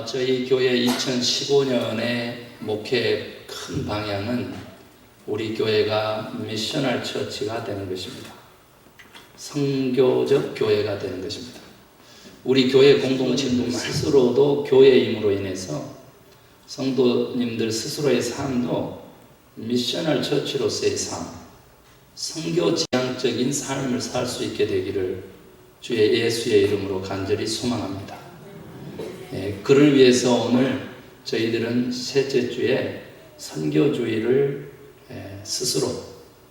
저희 교회 2015년의 목회 큰 방향은 우리 교회가 미셔널 처치가 되는 것입니다. 선교적 교회가 되는 것입니다. 우리 교회 공동체도 스스로도 교회임으로 인해서 성도님들 스스로의 삶도 미셔널 처치로서의 삶, 선교 지향적인 삶을 살 수 있게 되기를 주의 예수의 이름으로 간절히 소망합니다. 그를 위해서 오늘 저희들은 셋째 주에 선교주의를 스스로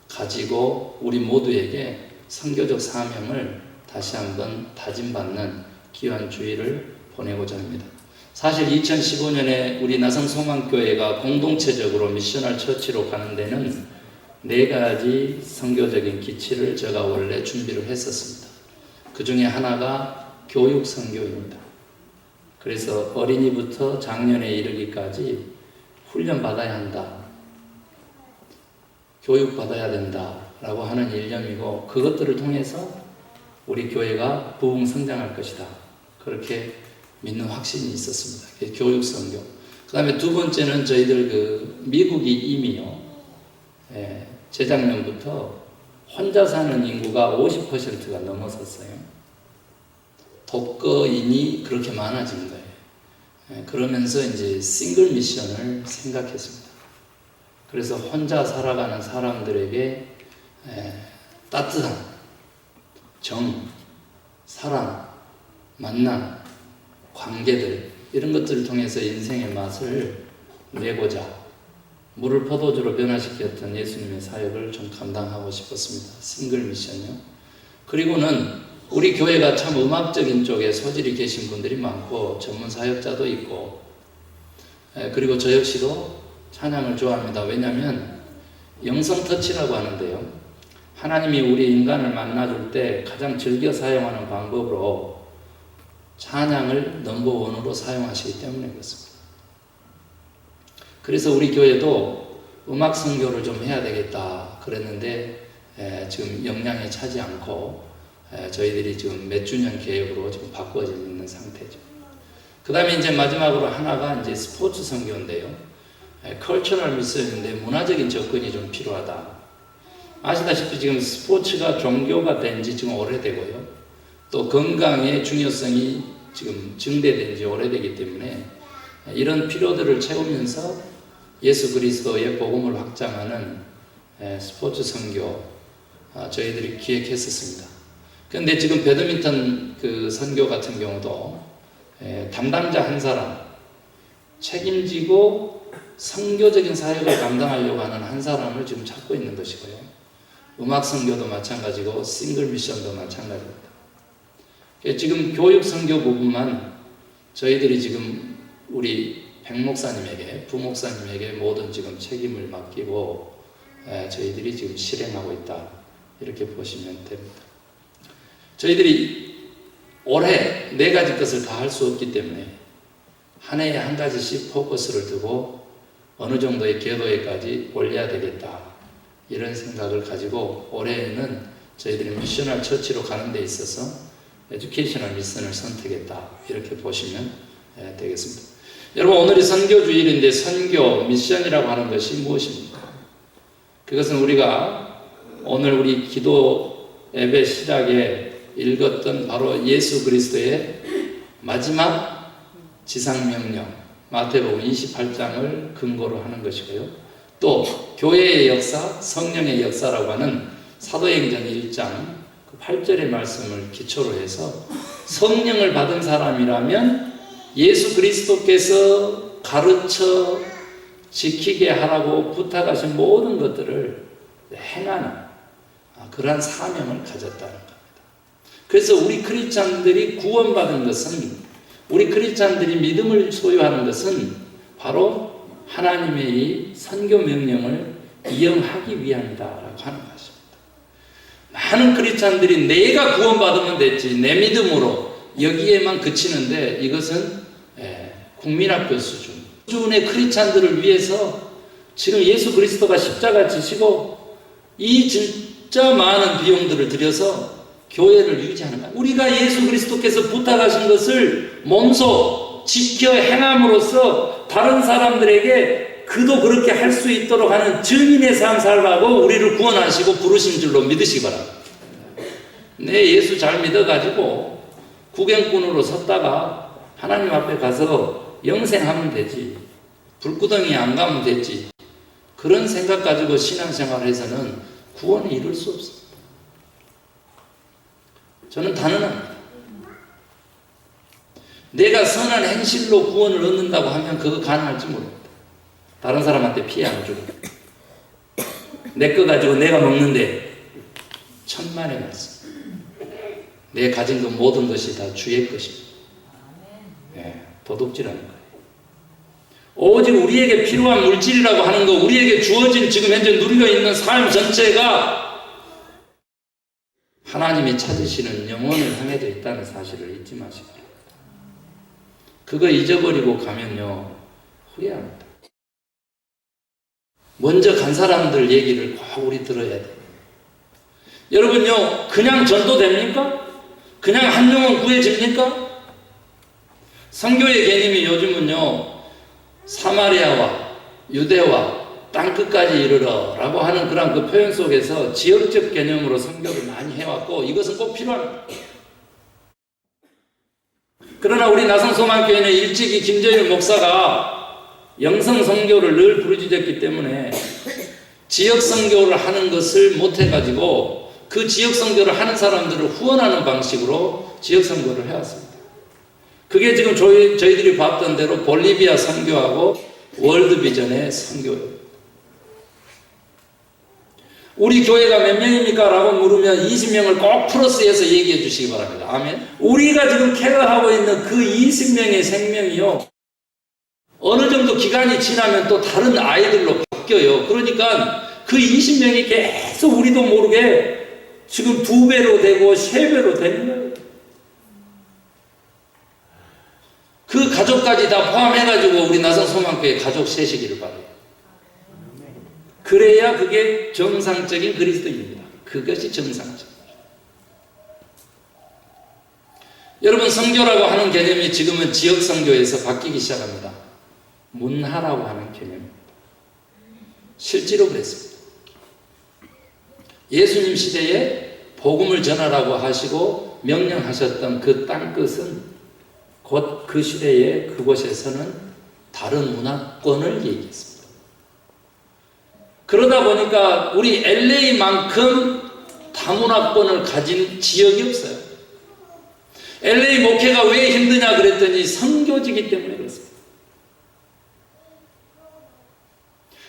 가지고 우리 모두에게 선교적 사명을 다시 한번 다짐받는 귀한 주의를 보내고자 합니다. 사실 2015년에 우리 나성소망교회가 공동체적으로 미셔널 처치로 가는 데는 4가지 선교적인 기치를 제가 원래 준비를 했었습니다. 그 중에 하나가 교육 선교입니다. 그래서 어린이부터 장년에 이르기까지 훈련받아야 한다, 교육받아야 된다라고 하는 일념이고, 그것들을 통해서 우리 교회가 부흥성장할 것이다, 그렇게 믿는 확신이 있었습니다. 교육 선교. 그 다음에 두 번째는 저희들 미국이 이미요, 재작년부터 혼자 사는 인구가 50%가 넘어섰어요. 독거인이 그렇게 많아진 거예요. 그러면서 이제 싱글 미션을 생각했습니다. 그래서 혼자 살아가는 사람들에게 따뜻한 정, 사랑, 만남, 관계들, 이런 것들을 통해서 인생의 맛을 내고자 물을 포도주로 변화시켰던 예수님의 사역을 좀 감당하고 싶었습니다. 싱글 미션이요. 그리고는 우리 교회가 참 음악적인 쪽에 소질이 계신 분들이 많고 전문 사역자도 있고, 그리고 저 역시도 찬양을 좋아합니다. 왜냐하면 영성 터치라고 하는데요, 하나님이 우리 인간을 만나줄 때 가장 즐겨 사용하는 방법으로 찬양을 넘버원으로 사용하시기 때문에 그렇습니다. 그래서 우리 교회도 음악 선교를 좀 해야 되겠다 그랬는데 지금 역량에 차지 않고 저희들이 지금 몇 주년 계획으로 지금 바꿔져 있는 상태죠. 그 다음에 이제 마지막으로 하나가 이제 스포츠 선교인데요. 컬처럴 미션인데 문화적인 접근이 좀 필요하다. 아시다시피 지금 스포츠가 종교가 된 지 지금 오래되고요. 또 건강의 중요성이 지금 증대된 지 오래되기 때문에 이런 필요들을 채우면서 예수 그리스도의 복음을 확장하는 스포츠 선교 저희들이 기획했었습니다. 그런데 지금 배드민턴 선교 같은 경우도 담당자 한 사람, 책임지고 선교적인 사역을 감당하려고 하는 한 사람을 지금 찾고 있는 것이고요. 음악 선교도 마찬가지고 싱글 미션도 마찬가지입니다. 지금 교육 선교 부분만 저희들이 지금 우리 백 목사님에게, 부 목사님에게 모든 지금 책임을 맡기고 저희들이 지금 실행하고 있다, 이렇게 보시면 됩니다. 저희들이 올해 4가지 것을 다 할 수 없기 때문에 한 해에 한 가지씩 포커스를 두고 어느 정도의 궤도에까지 올려야 되겠다, 이런 생각을 가지고 올해에는 저희들이 미셔널 처치로 가는 데 있어서 에듀케이셔널 미션을 선택했다, 이렇게 보시면 되겠습니다. 여러분, 오늘이 선교주일인데 선교 미션이라고 하는 것이 무엇입니까? 그것은 우리가 오늘 우리 기도 예배 시작에 읽었던 바로 예수 그리스도의 마지막 지상명령 마태복음 28장을 근거로 하는 것이고요. 또 교회의 역사, 성령의 역사라고 하는 사도행전 1장 8절의 말씀을 기초로 해서 성령을 받은 사람이라면 예수 그리스도께서 가르쳐 지키게 하라고 부탁하신 모든 것들을 행하는 그러한 사명을 가졌다는 겁니다. 그래서 우리 크리스찬들이 구원받은 것은, 우리 크리스찬들이 믿음을 소유하는 것은 바로 하나님의 이 선교 명령을 이행하기 위함이다라고 하는 것입니다. 많은 크리스찬들이 내가 구원받으면 됐지, 내 믿음으로 여기에만 그치는데, 이것은 국민학교 수준의 크리스찬들을 위해서 지금 예수 그리스도가 십자가 지시고 이 진짜 많은 비용들을 들여서 교회를 유지하는 거야. 우리가 예수 그리스도께서 부탁하신 것을 몸소 지켜 행함으로써 다른 사람들에게 그도 그렇게 할 수 있도록 하는 증인의 삶 살라고 우리를 구원하시고 부르신 줄로 믿으시기 바랍니다. 내 예수 잘 믿어가지고 구경꾼으로 섰다가 하나님 앞에 가서 영생하면 되지, 불구덩이 안 가면 되지, 그런 생각 가지고 신앙생활을 해서는 구원을 이룰 수 없습니다. 저는 단언합니다. 내가 선한 행실로 구원을 얻는다고 하면 그거 가능할지 모릅니다. 다른 사람한테 피해 안 주고 내 거 가지고 내가 먹는데 천만의 말씀. 내 가진 것 모든 것이 다 주의 것입니다. 네, 도둑질하는 거예요. 오직 우리에게 필요한 물질이라고 하는 거, 우리에게 주어진 지금 현재 누리고 있는 삶 전체가 하나님이 찾으시는 영혼을 향해 져 있다는 사실을 잊지 마시고, 그거 잊어버리고 가면요 후회합니다. 먼저 간 사람들 얘기를 꼭 우리 들어야 돼요. 여러분요, 그냥 전도됩니까? 그냥 한 영혼 구해집니까? 선교의 개념이 요즘은요, 사마리아와 유대와 땅끝까지 이르러 라고 하는 그런 그 표현 속에서 지역적 개념으로 선교를 많이 해왔고, 이것은 꼭 필요합니다. 그러나 우리 나성소망교회는 일찍이 김정일 목사가 영성 선교를 늘 부르짖었기 때문에 지역 선교를 하는 것을 못해가지고 그 지역 선교를 하는 사람들을 후원하는 방식으로 지역 선교를 해왔습니다. 그게 지금 저희들이 봤던 대로 볼리비아 선교하고 월드비전의 선교예요. 우리 교회가 몇 명입니까? 라고 물으면 20명을 꼭 플러스해서 얘기해 주시기 바랍니다. 아멘. 우리가 지금 케어하고 있는 그 20명의 생명이요, 어느 정도 기간이 지나면 또 다른 아이들로 바뀌어요. 그러니까 그 20명이 계속 우리도 모르게 지금 2배로 되고 3배로 되는 거예요. 그 가족까지 다 포함해가지고 우리 나성소망교회 가족 세시기를 바라요. 그래야 그게 정상적인 그리스도입니다. 그것이 정상적. 여러분, 선교라고 하는 개념이 지금은 지역 선교에서 바뀌기 시작합니다. 문화라고 하는 개념입니다. 실제로 그랬습니다. 예수님 시대에 복음을 전하라고 하시고 명령하셨던 그 땅끝은 곧 그 시대에 그곳에서는 다른 문화권을 얘기했습니다. 그러다 보니까 우리 LA만큼 다문화권을 가진 지역이 없어요. LA 목회가 왜 힘드냐 그랬더니 선교지기 때문에 그렇습니다.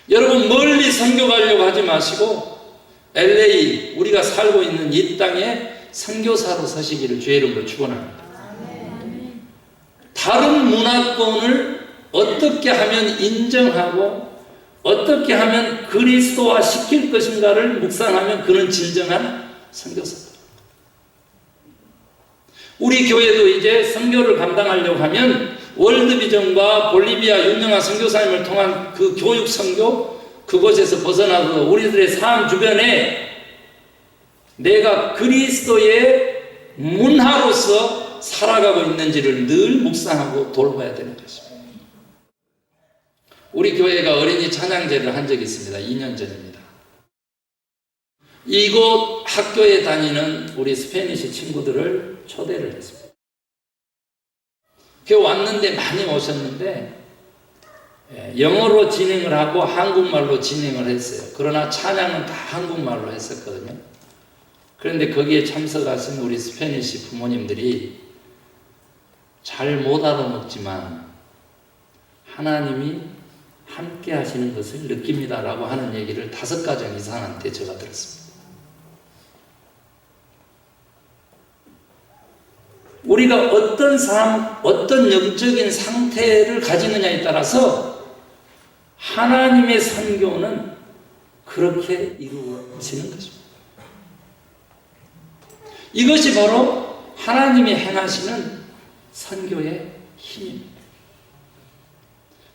여러분, 멀리 선교 가려고 하지 마시고 LA, 우리가 살고 있는 이 땅에 선교사로 서시기를 주의 이름으로 축원합니다. 다른 문화권을 어떻게 하면 인정하고 어떻게 하면 그리스도화 시킬 것인가를 묵상하면 그는 진정한 선교사다. 우리 교회도 이제 선교를 감당하려고 하면 월드비전과 볼리비아 유명한 선교사님을 통한 그 교육 선교, 그곳에서 벗어나서 우리들의 삶 주변에 내가 그리스도의 문화로서 살아가고 있는지를 늘 묵상하고 돌봐야 되는 것입니다. 우리 교회가 어린이 찬양제를 한 적이 있습니다. 2년 전입니다. 이곳 학교에 다니는 우리 스페니시 친구들을 초대를 했습니다. 그 왔는데 많이 오셨는데 영어로 진행을 하고 한국말로 진행을 했어요. 그러나 찬양은 다 한국말로 했었거든요. 그런데 거기에 참석하신 우리 스페니시 부모님들이 잘 못 알아먹지만 하나님이 함께 하시는 것을 느낍니다라고 하는 얘기를 5가정 이상한테 제가 들었습니다. 우리가 어떤 삶, 어떤 영적인 상태를 가지느냐에 따라서 하나님의 선교는 그렇게 이루어지는 것입니다. 이것이 바로 하나님이 행하시는 선교의 힘입니다.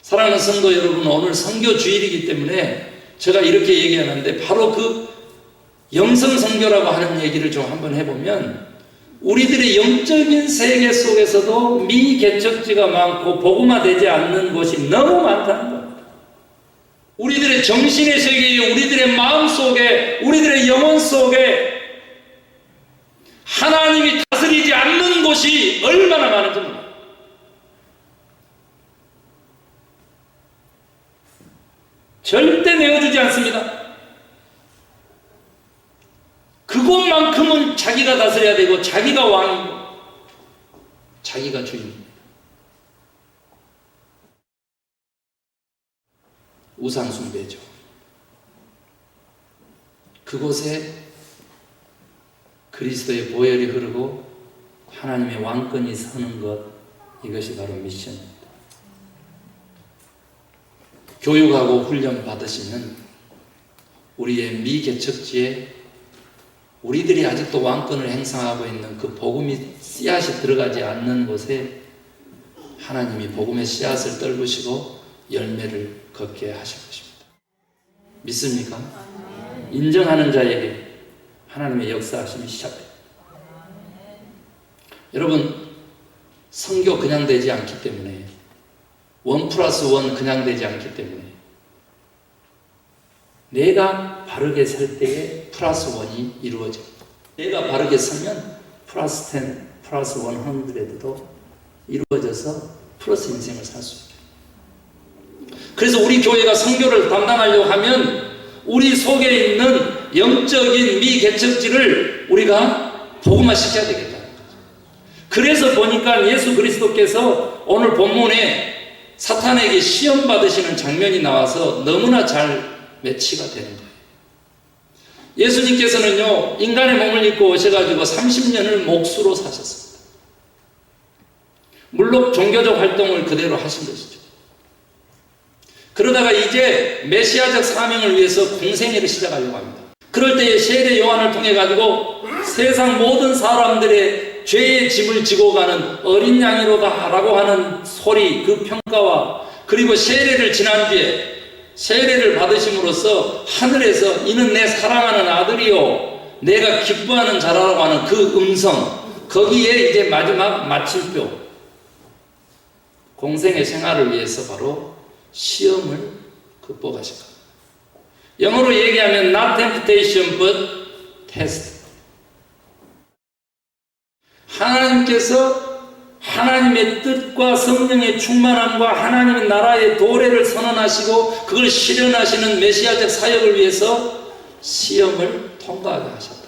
사랑하는 성도 여러분, 오늘 선교 주일이기 때문에 제가 이렇게 얘기하는데 바로 그 영성 선교라고 하는 얘기를 좀 한번 해보면 우리들의 영적인 세계 속에서도 미개척지가 많고 복음화되지 않는 곳이 너무 많다는 겁니다. 우리들의 정신의 세계에, 우리들의 마음 속에, 우리들의 영혼 속에 하나님이 다스리지 않는 곳이 얼마나 많은지 몰라요. 절대 내어주지 않습니다. 그곳만큼은 자기가 다스려야 되고 자기가 왕이고 자기가 주인입니다. 우상숭배죠. 그곳에 그리스도의 보혈이 흐르고 하나님의 왕권이 서는 것, 이것이 바로 미션입니다. 교육하고 훈련 받으시면 우리의 미개척지에 우리들이 아직도 왕권을 행사하고 있는 그 복음이 씨앗이 들어가지 않는 곳에 하나님이 복음의 씨앗을 떨구시고 열매를 걷게 하실 것입니다. 믿습니까? 인정하는 자에게 하나님의 역사하심이 시작됩니다. 여러분, 선교 그냥 되지 않기 때문에 1+1 그냥 되지 않기 때문에 내가 바르게 설 때에 +1이 이루어집니다. 내가 바르게 서면 +10, +100도 이루어져서 플러스 인생을 살 수 있게. 그래서 우리 교회가 선교를 담당하려고 하면 우리 속에 있는 영적인 미개척지를 우리가 복음화시켜야 되겠다는 거죠. 그래서 보니까 예수 그리스도께서 오늘 본문에 사탄에게 시험 받으시는 장면이 나와서 너무나 잘 매치가 되는 거예요. 예수님께서는요, 인간의 몸을 입고 오셔가지고 30년을 몫으로 사셨습니다. 물론 종교적 활동을 그대로 하신 것이죠. 그러다가 이제 메시아적 사명을 위해서 공생애를 시작하려고 합니다. 그럴 때에 세례 요한을 통해 가지고 세상 모든 사람들의 죄의 짐을 지고 가는 어린 양이로다 라고 하는 소리, 그 평가와, 그리고 세례를 지난주에 세례를 받으심으로써 하늘에서 이는 내 사랑하는 아들이요 내가 기뻐하는 자라고 하는 그 음성, 거기에 이제 마지막 마침표, 공생의 생활을 위해서 바로 시험을 극복하실 겁니다. 영어로 얘기하면 not temptation but test. 하나님께서 하나님의 뜻과 성령의 충만함과 하나님의 나라의 도래를 선언하시고 그걸 실현하시는 메시아적 사역을 위해서 시험을 통과하게 하셨다.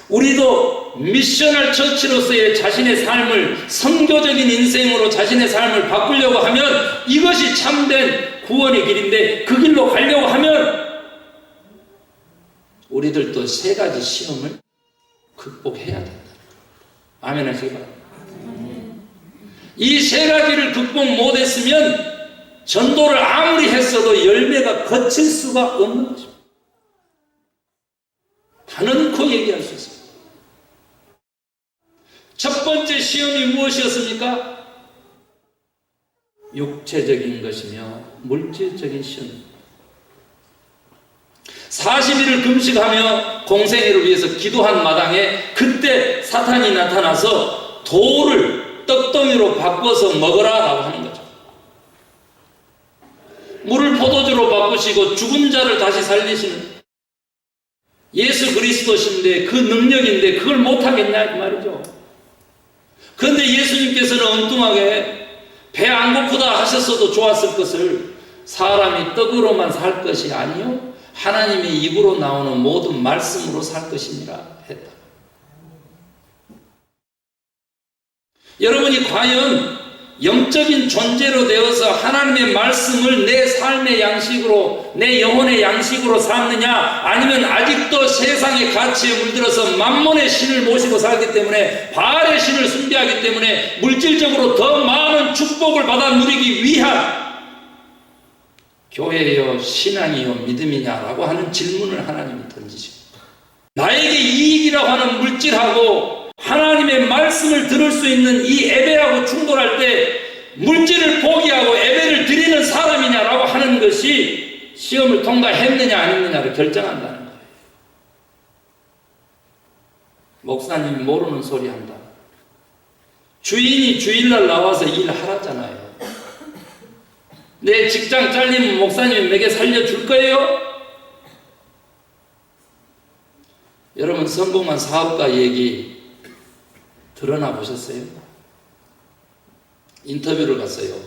우리도 미셔널 처치로서의 자신의 삶을, 선교적인 인생으로 자신의 삶을 바꾸려고 하면 이것이 참된 구원의 길인데, 그 길로 가려고 하면 우리들도 3가지 시험을 극복해야 된다. 아멘 하시기 바랍니다. 이 3가지를 극복 못했으면 전도를 아무리 했어도 열매가 거칠 수가 없는 것입니다. 단언코 얘기할 수 있습니다. 첫 번째 시험이 무엇이었습니까? 육체적인 것이며 물질적인 시험입니다. 40일을 금식하며 공생애를 위해서 기도한 마당에 그때 사탄이 나타나서 돌을 떡덩이로 바꿔서 먹어라 라고 하는 거죠. 물을 포도주로 바꾸시고 죽은 자를 다시 살리시는 예수 그리스도신데, 그 능력인데 그걸 못하겠냐 이 말이죠. 그런데 예수님께서는 엉뚱하게 배 안 고프다 하셨어도 좋았을 것을 사람이 떡으로만 살 것이 아니요 하나님의 입으로 나오는 모든 말씀으로 살 것이니라 했다. 여러분이 과연 영적인 존재로 되어서 하나님의 말씀을 내 삶의 양식으로, 내 영혼의 양식으로 삼느냐, 아니면 아직도 세상의 가치에 물들어서 만몬의 신을 모시고 살기 때문에, 바알의 신을 숭배하기 때문에 물질적으로 더 많은 축복을 받아 누리기 위한 교회요, 신앙이요, 믿음이냐라고 하는 질문을 하나님이 던지시고, 나에게 이익이라고 하는 물질하고 하나님의 말씀을 들을 수 있는 이 예배하고 충돌할 때 물질을 포기하고 예배를 드리는 사람이냐라고 하는 것이 시험을 통과했느냐 안 했느냐를 결정한다는 거예요. 목사님이 모르는 소리 한다. 주인이 주일날 나와서 일하라잖아요. 내 직장 잘리면 목사님이 매개 살려줄 거예요? 여러분, 성공한 사업가 얘기 드러나 보셨어요? 인터뷰를 갔어요.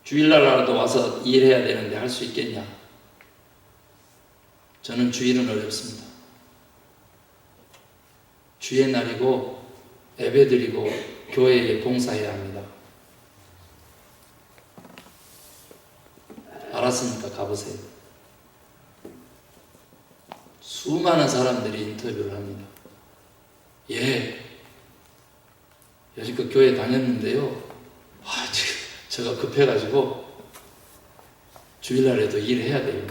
주일날라도 와서 일해야 되는데 할 수 있겠냐? 저는 주일은 어렵습니다. 주의 날이고 예배드리고 교회에 봉사해야 합니다. 알았으니까 가보세요. 수많은 사람들이 인터뷰를 합니다. 예, 여지껏 교회 다녔는데요. 제가 급해가지고 주일날에도 일해야 돼요.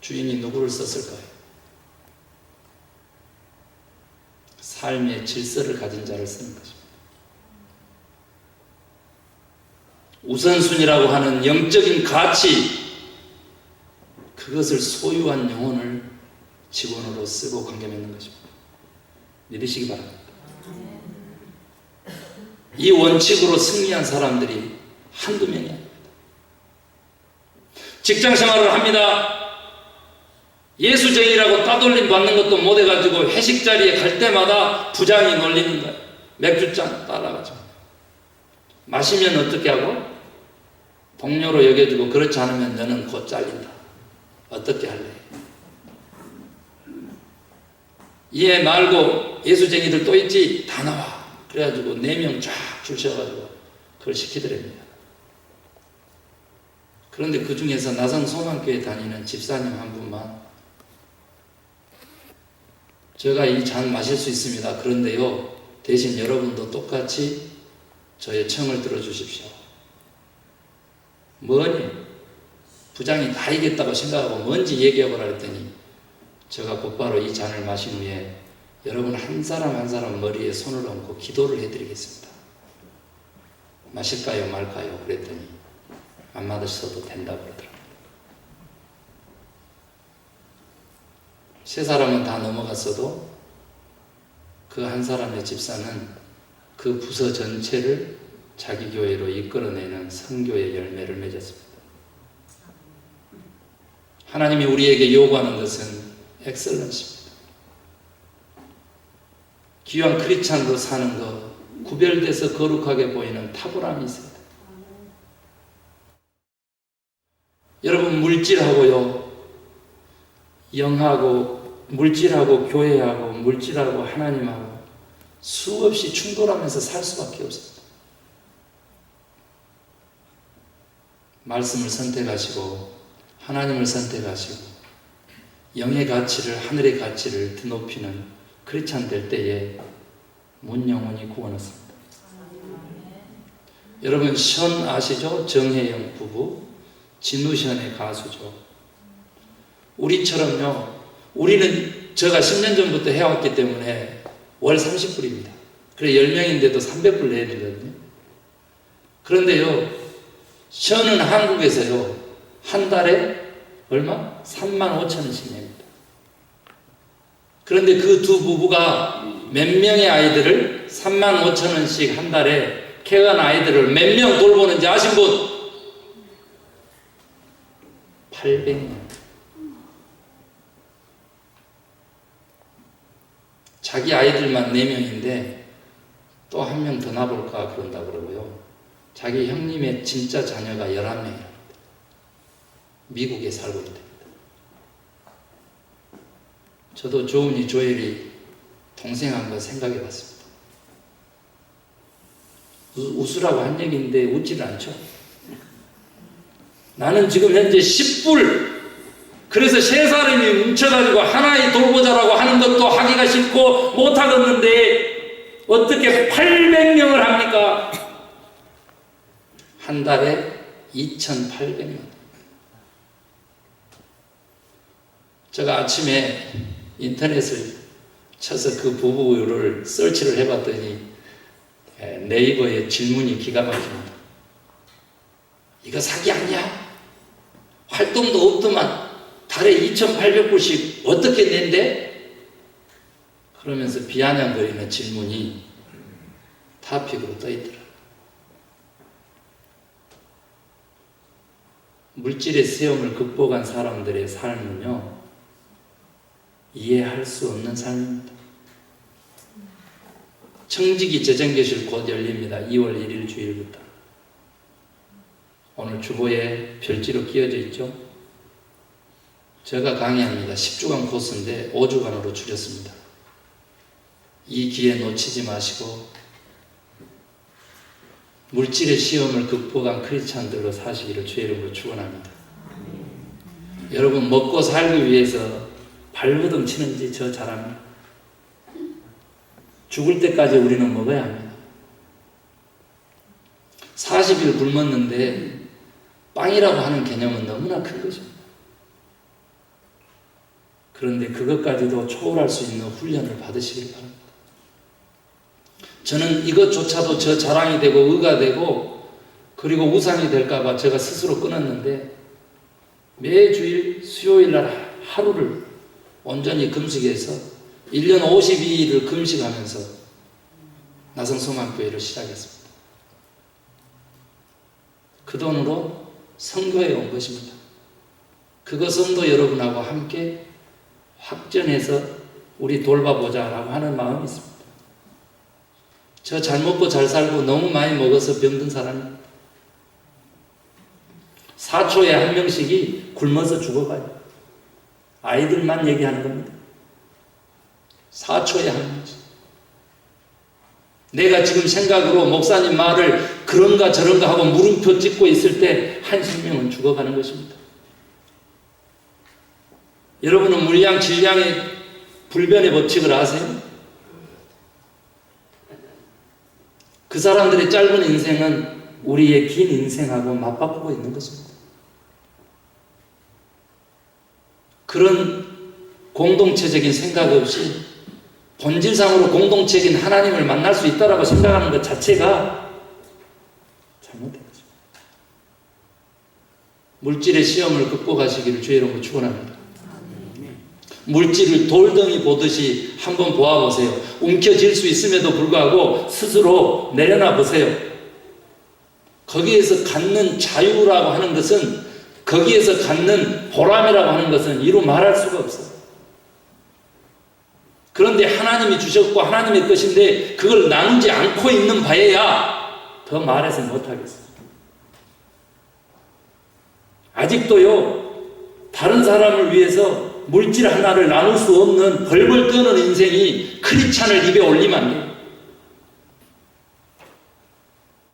주인이 누구를 썼을까요? 삶의 질서를 가진 자를 쓰는 것입니다. 우선순위라고 하는 영적인 가치, 그것을 소유한 영혼을 직원으로 쓰고 관계 맺는 것입니다. 믿으시기 바랍니다. 이 원칙으로 승리한 사람들이 한두 명이 아닙니다. 직장 생활을 합니다. 예수쟁이라고 따돌림 받는 것도 못해가지고 회식 자리에 갈 때마다 부장이 놀리는 거예요. 맥주잔 따라가지고. 마시면 어떻게 하고? 동료로 여겨주고, 그렇지 않으면 너는 곧 잘린다. 어떻게 할래? 얘 말고 예수쟁이들 또 있지? 다 나와. 그래가지고 4명 쫙 줄 서가지고 그걸 시키더랍니다. 그런데 그 중에서 나성 소망교회 다니는 집사님 한 분만, 제가 이 잔 마실 수 있습니다. 그런데요, 대신 여러분도 똑같이 저의 청을 들어주십시오. 뭐니? 부장이 다 이겼다고 생각하고 뭔지 얘기해보라 했더니, 제가 곧바로 이 잔을 마신 후에 여러분 한 사람 한 사람 머리에 손을 얹고 기도를 해드리겠습니다. 마실까요 말까요? 그랬더니 안 마셔도 된다고 그러더라고요. 세 사람은 다 넘어갔어도 그 한 사람의 집사는 그 부서 전체를 자기 교회로 이끌어내는 선교의 열매를 맺었습니다. 하나님이 우리에게 요구하는 것은 엑셀런스입니다. 귀한 크리스찬으로 사는 것, 구별돼서 거룩하게 보이는 탁월함이 있어야 돼요. 여러분, 물질하고요, 영하고, 물질하고 교회하고, 물질하고 하나님하고 수없이 충돌하면서 살 수밖에 없습니다. 말씀을 선택하시고 하나님을 선택하시고 영의 가치를, 하늘의 가치를 드높이는 크리스찬 될 때에 문 영혼이 구원 얻습니다. 여러분, 션 아시죠? 정혜영 부부, 진우션의 가수죠. 우리처럼요, 우리는 제가 10년 전부터 해왔기 때문에 월 30불입니다. 그래 10명인데도 300불 내야 되거든요. 그런데요, 션은 한국에서요, 한 달에 얼마? 35,000원씩 냅니다. 그런데 그 두 부부가 몇 명의 아이들을 35,000원씩 한 달에 케어한 아이들을 몇 명 돌보는지 아신 분? 800명. 자기 아이들만 4명인데 또 한 명 더 놔볼까 그런다 그러고요. 자기 형님의 진짜 자녀가 11명이랍니다. 미국에 살고 있답니다. 저도 조은이 조엘이 동생 한 번 생각해 봤습니다. 웃으라고 한 얘기인데 웃지를 않죠. 나는 지금 현재 10불, 그래서 세 사람이 뭉쳐가지고 하나의 돌보자라고 하는 것도 하기가 싫고 못하겠는데 어떻게 800명을 합니까? 한 달에 2,800명. 제가 아침에 인터넷을 쳐서 그 부부를 서치를 해봤더니 네이버에 질문이 기가 막힙니다. 이거 사기 아니야? 활동도 없더만 달에 2,800불씩 어떻게 낸대? 그러면서 비아냥거리는 질문이 타픽으로 떠있더라. 물질의 시험을 극복한 사람들의 삶은요, 이해할 수 없는 삶입니다. 청지기 재정교실 곧 열립니다. 2월 1일 주일부터. 오늘 주보에 별지로 끼워져 있죠. 제가 강의합니다. 10주간 코스인데 5주간으로 줄였습니다. 이 기회 놓치지 마시고 물질의 시험을 극복한 크리스찬들로 사시기를 주의 이름으로 축원합니다. 여러분, 먹고 살기 위해서 발버둥 치는지 저 잘합니다. 죽을 때까지 우리는 먹어야 합니다. 40일 굶었는데 빵이라고 하는 개념은 너무나 큰 거죠. 그런데 그것까지도 초월할 수 있는 훈련을 받으시길 바랍니다. 저는 이것조차도 저 자랑이 되고 의가 되고 그리고 우상이 될까봐 제가 스스로 끊었는데 매주일 수요일날 하루를 온전히 금식해서 1년 52일을 금식하면서 나성소망교회를 시작했습니다. 그 돈으로 선교에 온 것입니다. 그거 성도 여러분하고 함께 확전해서 우리 돌봐보자라고 하는 마음이 있습니다. 저 잘 먹고 잘 살고 너무 많이 먹어서 병든 사람입니다. 4초에 한 명씩이 굶어서 죽어가요. 아이들만 얘기하는 겁니다. 4초에 한 명씩. 내가 지금 생각으로 목사님 말을 그런가 저런가 하고 물음표 찍고 있을 때 한 생명은 죽어가는 것입니다. 여러분은 물량 질량의 불변의 법칙을 아세요? 그 사람들의 짧은 인생은 우리의 긴 인생하고 맞바꾸고 있는 것입니다. 그런 공동체적인 생각 없이 본질상으로 공동체적인 하나님을 만날 수 있다고 생각하는 것 자체가 잘못된 것입니다. 물질의 시험을 극복하시기를 주의 이름으로 축원합니다. 물질을 돌덩이 보듯이 한번 보아보세요. 움켜쥘 수 있음에도 불구하고 스스로 내려놔 보세요. 거기에서 갖는 자유라고 하는 것은, 거기에서 갖는 보람이라고 하는 것은 이루 말할 수가 없어요. 그런데 하나님이 주셨고 하나님의 것인데 그걸 나누지 않고 있는 바에야 더 말해서 못하겠어요. 아직도요, 다른 사람을 위해서 물질 하나를 나눌 수 없는 벌벌 떠는 인생이 크리스찬을 입에 올리면 안 돼요.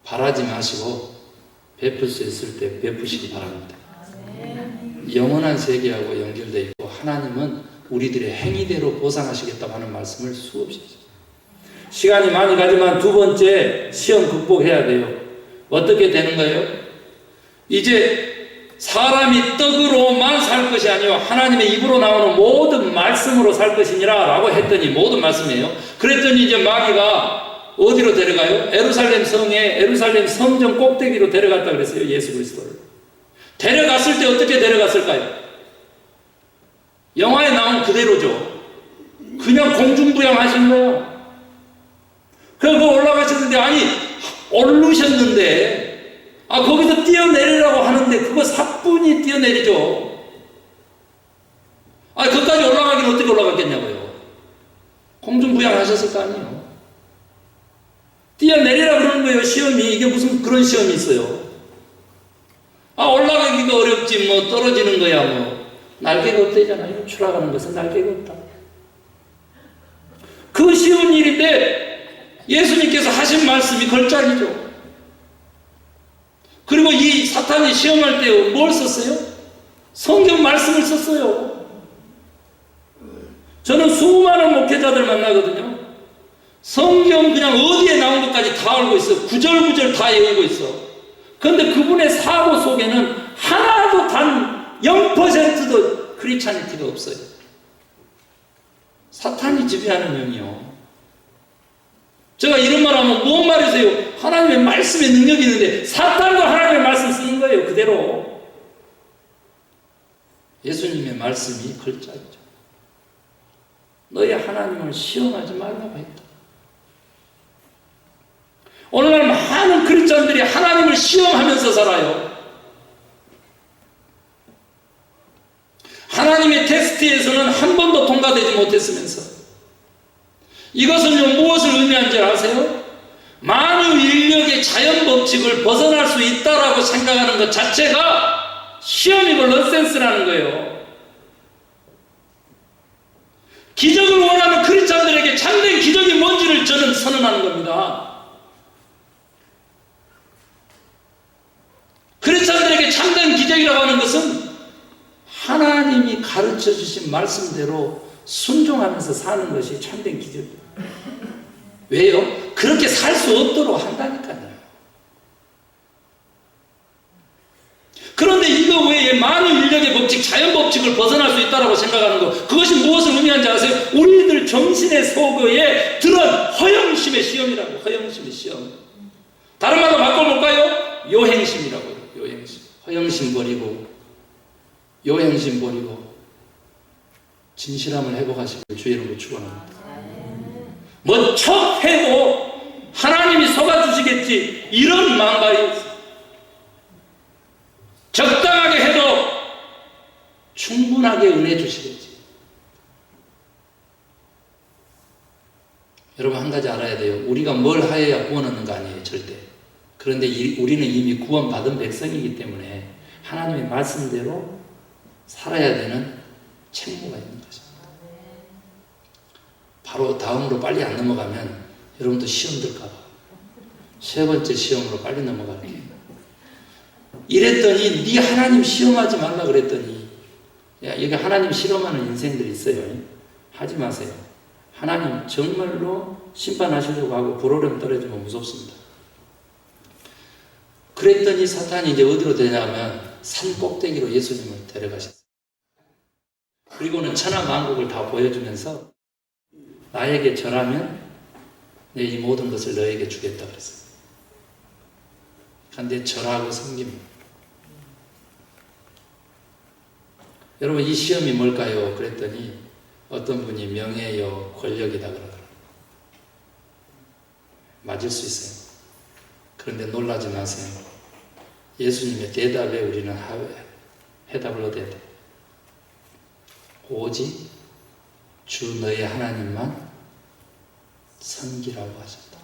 바라지 마시고 베풀 수 있을 때 베푸시기 바랍니다. 영원한 세계하고 연결되어 있고 하나님은 우리들의 행위대로 보상하시겠다고 하는 말씀을 수없이 하셨어요. 시간이 많이 가지만 두 번째 시험 극복해야 돼요. 어떻게 되는 거예요? 이제 사람이 떡으로만 살 것이 아니요 하나님의 입으로 나오는 모든 말씀으로 살 것이니라 라고 했더니, 모든 말씀이에요. 그랬더니 이제 마귀가 어디로 데려가요? 에루살렘 성에, 에루살렘 성전 꼭대기로 데려갔다 그랬어요. 예수 그리스도를 데려갔을 때 어떻게 데려갔을까요? 영화에 나온 그대로죠. 그냥 공중부양하신 거예요. 그거 올라가셨는데, 아니 오르셨는데 거기서 뛰어내리라고 하는데 그거 사뿐히 뛰어내리죠. 거기까지 올라가긴 어떻게 올라갔겠냐고요. 공중부양하셨을 거 아니에요. 뛰어내리라 그러는 거예요. 시험이, 이게 무슨 그런 시험이 있어요. 올라가기가 어렵지 뭐 떨어지는 거야 뭐. 날개가 없대잖아요. 추락하는 것은 날개가 없다. 그 쉬운 일인데 예수님께서 하신 말씀이 걸작이죠. 그리고 이 사탄이 시험할 때 뭘 썼어요? 성경 말씀을 썼어요. 저는 수많은 목회자들 만나거든요. 성경 그냥 어디에 나온 것까지 다 알고 있어. 구절구절 다 외우고 있어. 그런데 그분의 사고 속에는 하나도 단 0%도 크리스찬리티가 없어요. 사탄이 지배하는 영이요. 제가 이런 말 하면 뭔 말이세요? 하나님의 말씀의 능력이 있는데 사탄도 하나님의 말씀 쓰는 거예요. 그대로. 예수님의 말씀이 걸작이죠. 너희 하나님을 시험하지 말라고 했다. 오늘날 많은 그리스도인들이 하나님을 시험하면서 살아요. 하나님의 테스트에서는 한 번도 통과되지 못했으면서 이것은요 무엇을 의미하는지 아세요? 만유 인력의 자연 법칙을 벗어날 수 있다라고 생각하는 것 자체가 시험이고 넌센스라는 거예요. 기적을 원하는 그리스도인들에게 참된 기적이 뭔지를 저는 선언하는 겁니다. 그리스도인들에게 참된 기적이라고 하는 것은 하나님이 가르쳐 주신 말씀대로 순종하면서 사는 것이 참된 기적이에요. 왜요? 그렇게 살 수 없도록 한다니까요. 그런데 이거 외에 만유 인력의 법칙, 자연 법칙을 벗어날 수 있다고 생각하는 것, 그것이 무엇을 의미하는지 아세요? 우리들 정신의 소거에 들은 허영심의 시험이라고. 허영심의 시험. 다른 말로 바꿔볼까요? 요행심이라고요. 요행심. 허영심 버리고 요행심 버리고 진실함을 회복하시길 주의 이름으로 축원합니다. 뭐 척 해도 하나님이 속아주시겠지 이런 마음가짐이 있어요. 적당하게 해도 충분하게 은혜 주시겠지. 여러분 한 가지 알아야 돼요. 우리가 뭘 하여야 구원 얻는 거 아니에요. 절대. 그런데 우리는 이미 구원받은 백성이기 때문에 하나님의 말씀대로 살아야 되는 책무가 있는 것입니다. 바로 다음으로 빨리 안 넘어가면 여러분도 시험 들까봐 세 번째 시험으로 빨리 넘어갈게요. 이랬더니 네 하나님 시험하지 말라 그랬더니 여기 하나님 실험하는 인생들이 있어요. 하지 마세요. 하나님 정말로 심판하시려고 하고 불오름 떨어지면 무섭습니다. 그랬더니 사탄이 이제 어디로 데려가면 산 꼭대기로 예수님을 데려가셨어요. 그리고는 천하 만국을 다 보여주면서 나에게 절하면 내 이 모든 것을 너에게 주겠다 그랬어요. 그런데 절하고 섬깁니다. 여러분 이 시험이 뭘까요? 그랬더니 어떤 분이 명예요 권력이다 그러더라고요. 맞을 수 있어요. 그런데 놀라지 마세요. 예수님의 대답에 우리는 해답을 얻어야 돼요. 오직 주 너의 하나님만 섬기라고 하셨다.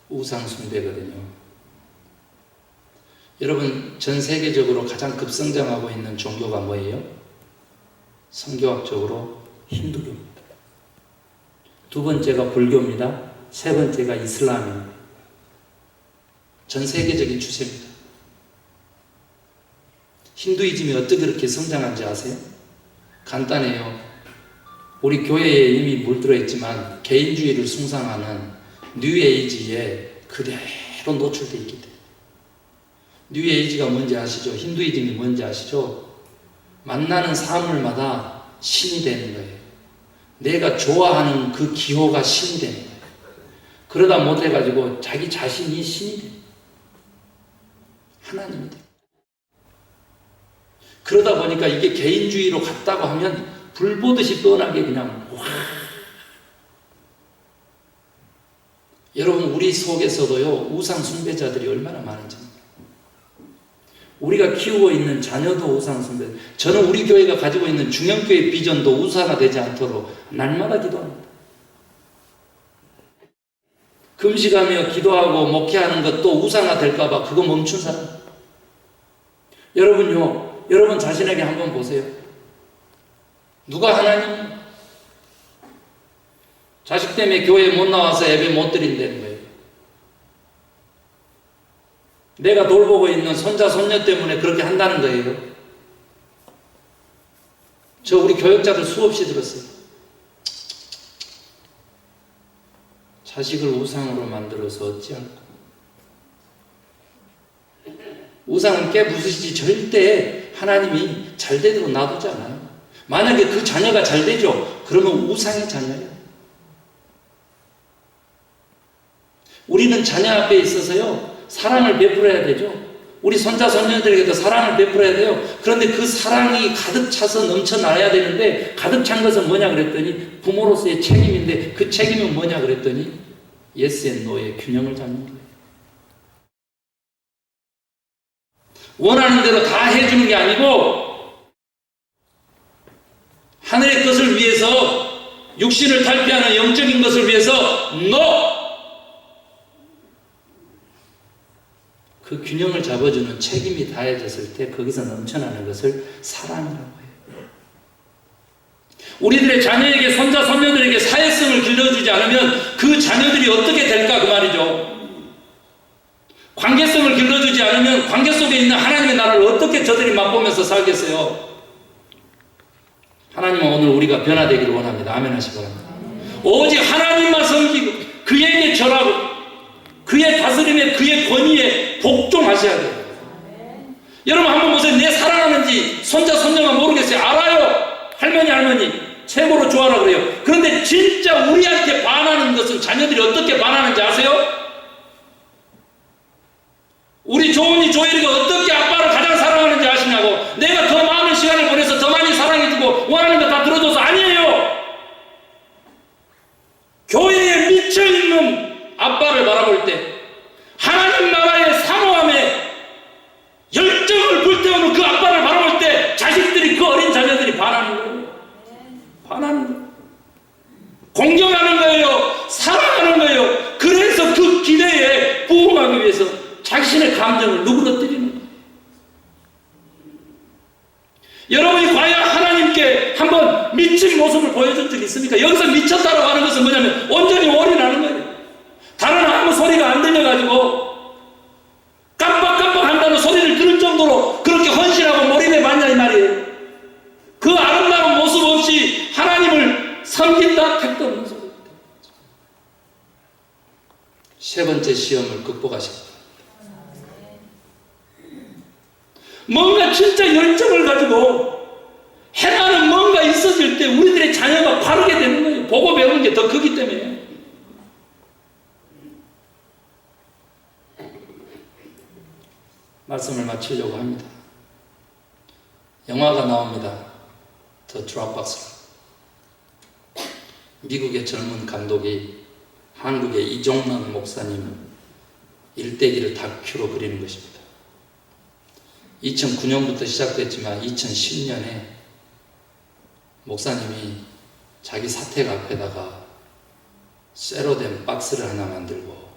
우상 숭배거든요. 여러분 전 세계적으로 가장 급성장하고 있는 종교가 뭐예요? 성교학적으로 힌두교입니다. 두 번째가 불교입니다. 세 번째가 이슬람입니다. 전 세계적인 추세입니다. 힌두이즘이 어떻게 그렇게 성장한지 아세요? 간단해요. 우리 교회에 이미 물들어 있지만 개인주의를 숭상하는 뉴에이지에 그대로 노출되어 있기 때문에. 뉴에이지가 뭔지 아시죠? 힌두이즘이 뭔지 아시죠? 만나는 사물마다 신이 되는 거예요. 내가 좋아하는 그 기호가 신이 되는 거예요. 그러다 못해가지고 자기 자신이 신이 돼요. 하나님이 돼요. 그러다 보니까 이게 개인주의로 갔다고 하면 불 보듯이 뻔하게 그냥 와. 여러분 우리 속에서도요 우상 숭배자들이 얼마나 많은지 우리가 키우고 있는 자녀도 우상 숭배. 저는 우리 교회가 가지고 있는 중형교회 비전도 우상화 되지 않도록 날마다 기도합니다. 금식하며 기도하고 목회하는 것도 우상화 될까봐 그거 멈춘 사람. 여러분요 여러분 자신에게 한번 보세요. 누가 하나님? 자식 때문에 교회에 못 나와서 예배 못 드린다는 거예요. 내가 돌보고 있는 손자 손녀 때문에 그렇게 한다는 거예요. 저 우리 교역자들 수없이 들었어요. 자식을 우상으로 만들어서 어찌할까? 우상은 깨부수시지 절대 하나님이 잘되도록 놔두지 않아요. 만약에 그 자녀가 잘되죠? 그러면 우상의 자녀예요. 우리는 자녀 앞에 있어서요 사랑을 베풀어야 되죠. 우리 손자 손녀들에게도 사랑을 베풀어야 돼요. 그런데 그 사랑이 가득 차서 넘쳐나야 되는데 가득 찬 것은 뭐냐 그랬더니 부모로서의 책임인데 그 책임은 뭐냐 그랬더니 yes and no의 균형을 잡는 거예요. 원하는 대로 다 해주는 게 아니고 하늘의 것을 위해서 육신을 탈피하는 영적인 것을 위해서 no! 그 균형을 잡아주는 책임이 다해졌을 때 거기서 넘쳐나는 것을 사랑이라고 해요. 우리들의 자녀에게 손자 손녀들에게 사회성을 길러주지 않으면 그 자녀들이 어떻게 될까 그 말이죠. 관계성을 길러주지 않으면 관계 속에 있는 하나님의 나라를 어떻게 저들이 맛보면서 살겠어요. 하나님은 오늘 우리가 변화되기를 원합니다. 아멘 하시기 바랍니다. 오직 하나님만 섬기고 그에게 절하고 그의 다스림에 그의 권위에 복종하셔야 돼요. 여러분 한번 보세요. 내 사랑하는지 손자 손녀가 모르겠어요. 알아요. 할머니 최고로 좋아하라 그래요. 그런데 진짜 우리한테 반하는 것은 자녀들이 어떻게 반하는지 아세요? 우리 조은이 조혜리가 어떻게 아빠를 가장 사랑하는지 아시냐고. 내가 더 많은 시간을 보내서 더 많이 사랑해주고 원하는 거 다 들어줘서 아니에요. 교회에 미쳐있는 아빠를 바라볼 때 하나님 나라의 사모함에 열정을 불태우는 그 아빠를 바라볼 때 자식들이 그 어린 자녀들이 반하는 거예요. 반하는 거예요. 공경하는 거예요. 사랑하는 거예요. 그래서 그 기대에 부응하기 위해서 자신의 감정을 누그러뜨리는 거예요. 여러분이 과연 하나님께 한번 미친 모습을 보여준 적이 있습니까? 여기서 미쳤다고 하는 것은 뭐냐면 온전히 올인하는 거예요. 다른 아무 소리가 안 들려가지고 깜빡깜빡 한다는 소리를 들을 정도로 그렇게 헌신하고 몰입해 봤냐 이 말이에요. 그 아름다운 모습 없이 하나님을 섬긴다 택도 없는 소리. 세 번째 시험을 극복하십니다. 뭔가 진짜 열정을 가지고 행하는 뭔가 있어질 때 우리들의 자녀가 바르게 되는 거예요. 보고 배우는 게 더 크기 때문에. 말씀을 마치려고 합니다. 영화가 나옵니다. The Dropbox. 미국의 젊은 감독이 한국의 이종란 목사님 일대기를 다큐로 그리는 것입니다. 2009년부터 시작됐지만 2010년에 목사님이 자기 사택 앞에다가 쇠로 된 박스를 하나 만들고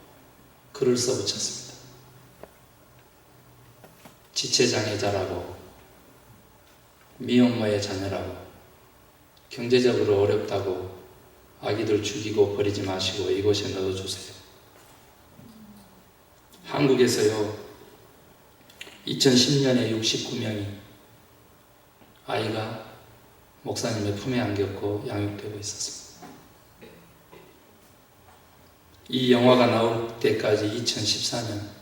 글을 써붙였습니다. 지체장애자라고, 미혼모의 자녀라고, 경제적으로 어렵다고 아기들 죽이고 버리지 마시고 이곳에 넣어주세요. 한국에서요 2010년에 69명이 아이가 목사님의 품에 안겼고 양육되고 있었습니다. 이 영화가 나올 때까지 2014년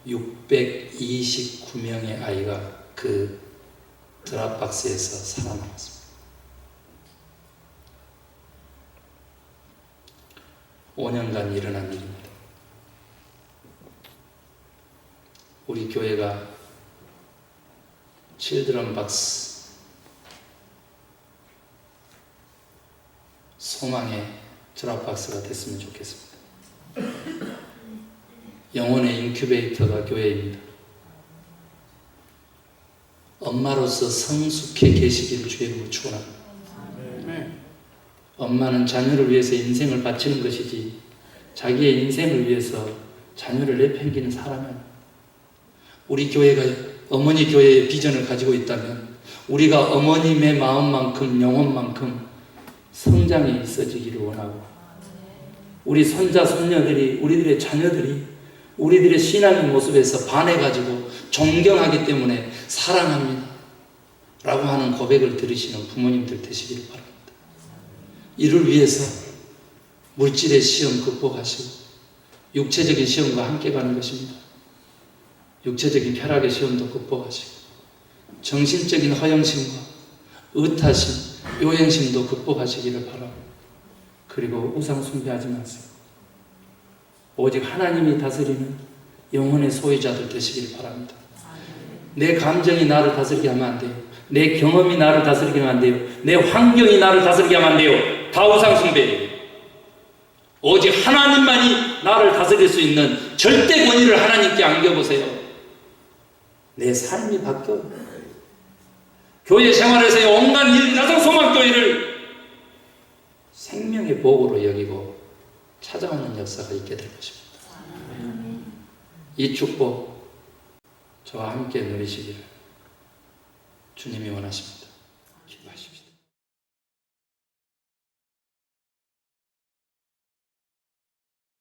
629명의 아이가 그 드랍박스에서 살아남았습니다. 5년간 일어난 일입니다. 우리 교회가 칠드런 박스 소망의 드랍박스가 됐으면 좋겠습니다. 영혼의 인큐베이터가 교회입니다. 엄마로서 성숙해 계시기를 주의 축원합니다. 엄마는 자녀를 위해서 인생을 바치는 것이지 자기의 인생을 위해서 자녀를 내팽기는 사람이 아닙니다. 우리 교회가 어머니 교회의 비전을 가지고 있다면 우리가 어머님의 마음만큼 영혼만큼 성장이 있어지기를 원하고 우리 손자 손녀들이 우리들의 자녀들이 우리들의 신앙의 모습에서 반해가지고 존경하기 때문에 사랑합니다 라고 하는 고백을 들으시는 부모님들 되시기를 바랍니다. 이를 위해서 물질의 시험 극복하시고 육체적인 시험과 함께 가는 것입니다. 육체적인 쾌락의 시험도 극복하시고 정신적인 허영심과 의타심, 요행심도 극복하시기를 바라고 그리고 우상 숭배하지 마세요. 오직 하나님이 다스리는 영혼의 소유자들 되시길 바랍니다. 내 감정이 나를 다스리게 하면 안 돼요. 내 경험이 나를 다스리게 하면 안 돼요. 내 환경이 나를 다스리게 하면 안 돼요. 다 우상 숭배예요. 오직 하나님만이 나를 다스릴 수 있는 절대 권위를 하나님께 안겨보세요. 내 삶이 바뀌어요. 교회 생활에서의 온갖 일, 가정소망교회를 생명의 복으로 여기고 찾아오는 역사가 있게 될 것입니다. 이 축복 저와 함께 누리시기를 주님이 원하십니다.